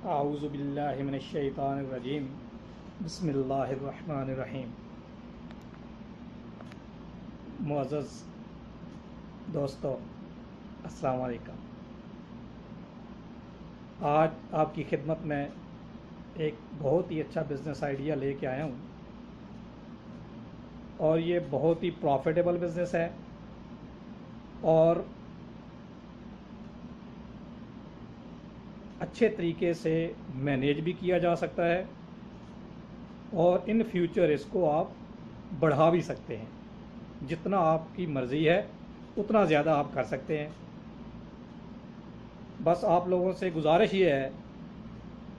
आऊज़ु बिल्लाहि मिनश शैतानिर रजीम बिस्मिल्लाहिर रहमानिर रहीम। मुअज़्ज़ज़ दोस्तों, अस्सलाम वालेकुम। आज आपकी खिदमत में एक बहुत ही अच्छा बिज़नेस आइडिया लेके आया हूँ और ये बहुत ही प्रॉफिटेबल बिज़नेस है और अच्छे तरीके से मैनेज भी किया जा सकता है और इन फ्यूचर इसको आप बढ़ा भी सकते हैं। जितना आपकी मर्ज़ी है उतना ज़्यादा आप कर सकते हैं। बस आप लोगों से गुजारिश ये है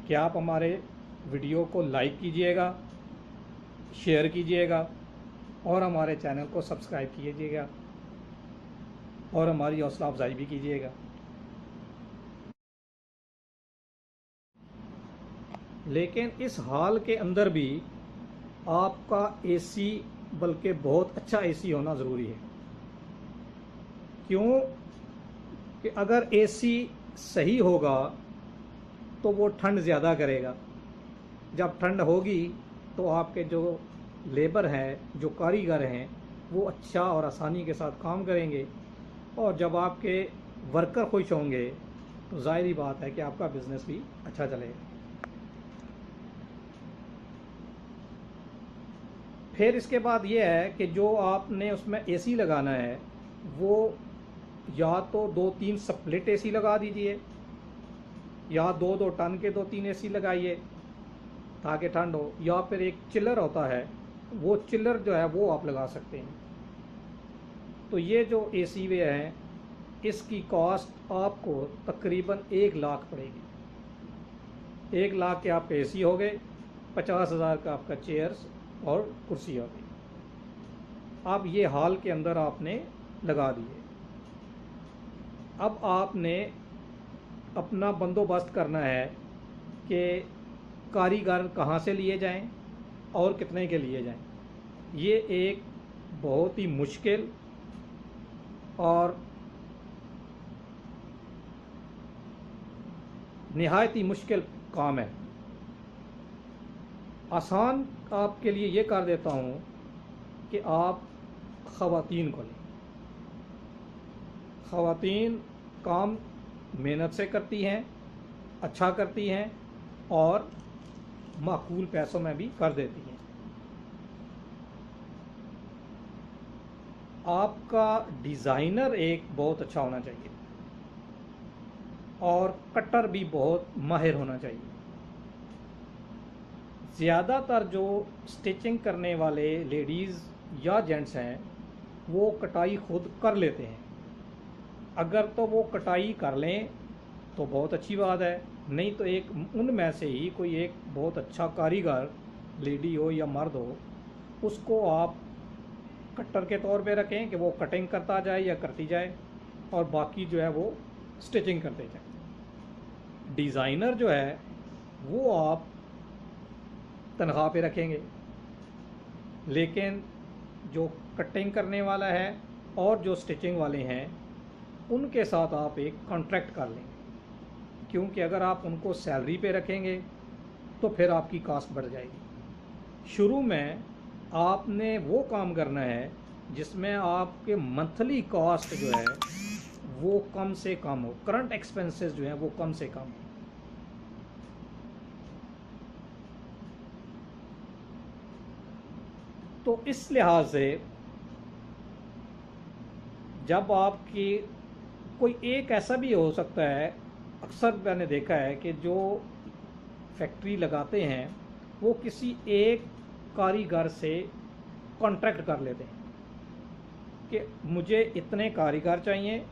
कि आप हमारे वीडियो को लाइक कीजिएगा, शेयर कीजिएगा और हमारे चैनल को सब्सक्राइब कीजिएगा और हमारी हौसला अफजाई भी कीजिएगा। लेकिन इस हाल के अंदर भी आपका एसी, बल्कि बहुत अच्छा एसी होना ज़रूरी है। क्यों कि अगर एसी सही होगा तो वो ठंड ज़्यादा करेगा। जब ठंड होगी तो आपके जो लेबर हैं, जो कारीगर हैं, वो अच्छा और आसानी के साथ काम करेंगे और जब आपके वर्कर खुश होंगे तो ज़ाहिर बात है कि आपका बिज़नेस भी अच्छा चलेगा। फिर इसके बाद ये है कि जो आपने उसमें एसी लगाना है वो या तो 2-3 स्प्लिट एसी लगा दीजिए या 2-2 टन के 2-3 एसी लगाइए ताकि ठंड हो, या फिर एक चिल्लर होता है, वो चिल्लर जो है वो आप लगा सकते हैं। तो ये जो एसी वे हैं इसकी कॉस्ट आपको तकरीबन 1 लाख पड़ेगी। 1 लाख के आपके एसी हो गए, 50,000 का आपका चेयर्स और कुर्सी हो गई। अब ये हॉल के अंदर आपने लगा दिए। अब आपने अपना बंदोबस्त करना है कि कारीगर कहाँ से लिए जाएं और कितने के लिए जाएं। ये एक बहुत ही मुश्किल और निहायत ही मुश्किल काम है। आसान आपके लिए ये कर देता हूँ कि आप ख़वातीन को लें। ख़वातीन काम मेहनत से करती हैं, अच्छा करती हैं और माकूल पैसों में भी कर देती हैं। आपका डिज़ाइनर एक बहुत अच्छा होना चाहिए और कटर भी बहुत माहिर होना चाहिए। ज़्यादातर जो स्टिचिंग करने वाले लेडीज़ या जेंट्स हैं वो कटाई खुद कर लेते हैं। अगर तो वो कटाई कर लें तो बहुत अच्छी बात है, नहीं तो एक उनमें से ही कोई एक बहुत अच्छा कारीगर, लेडी हो या मर्द हो, उसको आप कटर के तौर पे रखें कि वो कटिंग करता जाए या करती जाए और बाकी जो है वो स्टिचिंग करते जाए। डिज़ाइनर जो है वो आप तनख्वाह पे रखेंगे, लेकिन जो कटिंग करने वाला है और जो स्टिचिंग वाले हैं उनके साथ आप एक कॉन्ट्रैक्ट कर लेंगे। क्योंकि अगर आप उनको सैलरी पे रखेंगे तो फिर आपकी कास्ट बढ़ जाएगी। शुरू में आपने वो काम करना है जिसमें आपके मंथली कॉस्ट जो है वो कम से कम हो, करंट एक्सपेंसेस जो हैं वो कम से कम हो। तो इस लिहाज से जब आपकी कोई एक ऐसा भी हो सकता है, अक्सर मैंने देखा है कि जो फैक्ट्री लगाते हैं वो किसी एक कारीगर से कॉन्ट्रैक्ट कर लेते हैं कि मुझे इतने कारीगर चाहिए,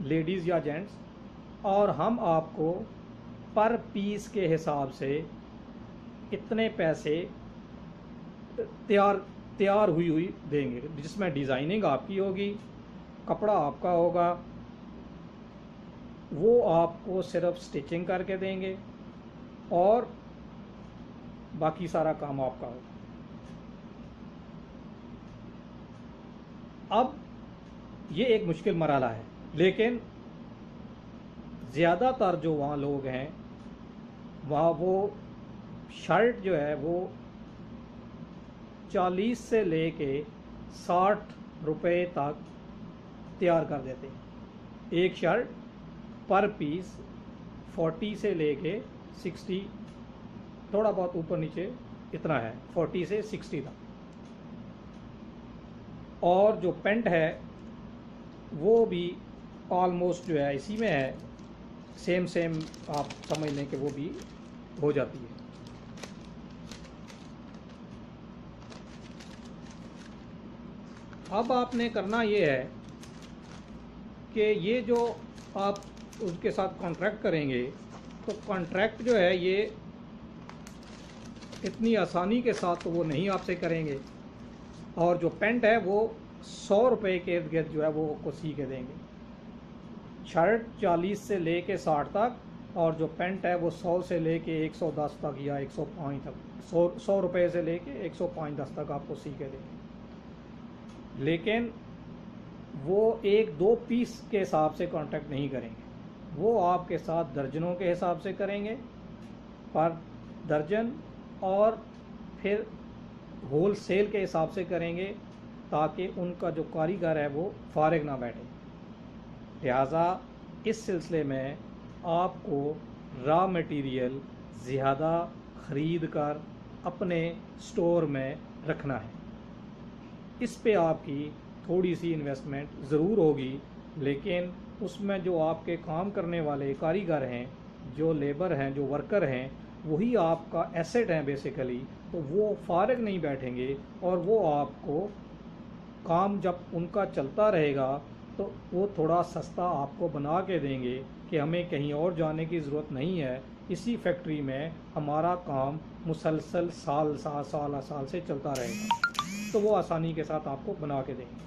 लेडीज़ या जेंट्स, और हम आपको पर पीस के हिसाब से इतने पैसे तैयार तैयार हुई हुई देंगे, जिसमें डिज़ाइनिंग आपकी होगी, कपड़ा आपका होगा, वो आपको सिर्फ स्टिचिंग करके देंगे और बाकी सारा काम आपका होगा। अब ये एक मुश्किल मरहला है, लेकिन ज़्यादातर जो वहाँ लोग हैं वहाँ वो शर्ट जो है वो 40 से लेके 60 रुपए तक तैयार कर देते हैं। एक शर्ट पर पीस 40 से लेके 60, थोड़ा बहुत ऊपर नीचे इतना है, 40 से 60 तक। और जो पेंट है वो भी ऑलमोस्ट जो है इसी में है, सेम सेम आप समझ लें कि वो भी हो जाती है। अब आपने करना ये है कि ये जो आप उसके साथ कॉन्ट्रैक्ट करेंगे, तो कॉन्ट्रैक्ट जो है ये इतनी आसानी के साथ तो वो नहीं आपसे करेंगे, और जो पेंट है वो 100 रुपये के इर्द गिर्द जो है वो को सी के देंगे। शर्ट 40 से लेके 60 तक, और जो पेंट है वो 100 से लेके 110 तक या 105 तक, 100 रुपये से लेके 105-10 तक आपको सी के देंगे। लेकिन वो एक दो पीस के हिसाब से कॉन्ट्रैक्ट नहीं करेंगे, वो आपके साथ दर्जनों के हिसाब से करेंगे, पर दर्जन, और फिर होल सेल के हिसाब से करेंगे, ताकि उनका जो कारीगर है वो फारिग ना बैठे। लिहाजा इस सिलसिले में आपको रॉ मटेरियल ज़्यादा ख़रीद कर अपने स्टोर में रखना है। इस पे आपकी थोड़ी सी इन्वेस्टमेंट ज़रूर होगी, लेकिन उसमें जो आपके काम करने वाले कारीगर हैं, जो लेबर हैं, जो वर्कर हैं, वही आपका एसेट हैं बेसिकली। तो वो फारिग नहीं बैठेंगे, और वो आपको काम जब उनका चलता रहेगा तो वो थोड़ा सस्ता आपको बना के देंगे कि हमें कहीं और जाने की ज़रूरत नहीं है, इसी फैक्ट्री में हमारा काम मुसलसल साल से चलता रहेगा। तो वो आसानी के साथ आपको बना के देंगे।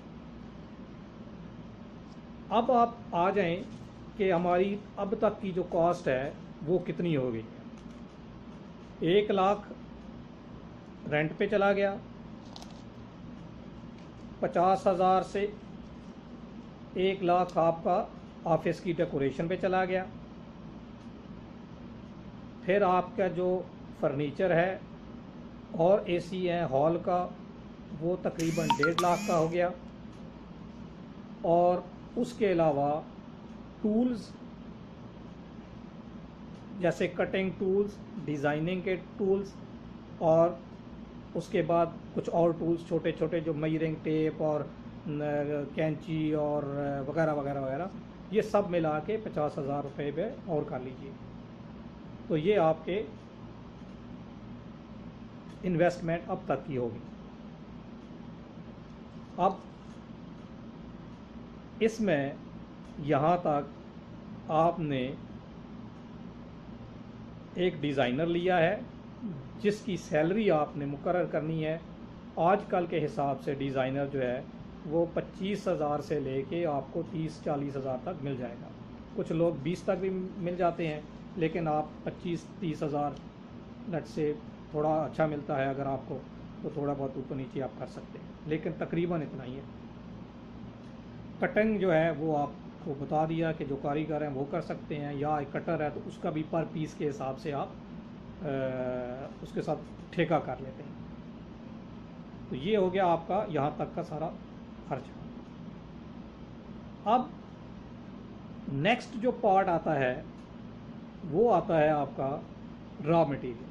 अब आप आ जाएं कि हमारी अब तक की जो कॉस्ट है वो कितनी हो गई है। 1 लाख रेंट पे चला गया, 50,000 से 1 लाख आपका ऑफिस की डेकोरेशन पे चला गया। फिर आपका जो फर्नीचर है और एसी है हॉल का, वो तकरीबन 1.5 लाख का हो गया। और उसके अलावा टूल्स, जैसे कटिंग टूल्स, डिज़ाइनिंग के टूल्स, और उसके बाद कुछ और टूल्स छोटे छोटे जो मेजरिंग टेप और कैंची और वगैरह वगैरह वगैरह, ये सब मिला के 50,000 रुपये पे और कर लीजिए। तो ये आपके इन्वेस्टमेंट अब तक की होगी। अब इसमें यहाँ तक आपने एक डिज़ाइनर लिया है जिसकी सैलरी आपने मुकर्रर करनी है। आजकल के हिसाब से डिज़ाइनर जो है वो 25,000 से लेके आपको 30-40 हज़ार तक मिल जाएगा। कुछ लोग 20 तक भी मिल जाते हैं, लेकिन आप 25-30 हज़ार नेट से थोड़ा अच्छा मिलता है अगर आपको, तो थोड़ा बहुत ऊपर नीचे आप कर सकते हैं, लेकिन तकरीबन इतना ही है। कटिंग जो है वो आपको बता दिया कि जो कारीगर हैं वो कर सकते हैं, या एक कटर है तो उसका भी पर पीस के हिसाब से आप उसके साथ ठेका कर लेते हैं। तो ये हो गया आपका यहाँ तक का सारा खर्चा। अब नेक्स्ट जो पार्ट आता है वो आता है आपका रॉ मटेरियल।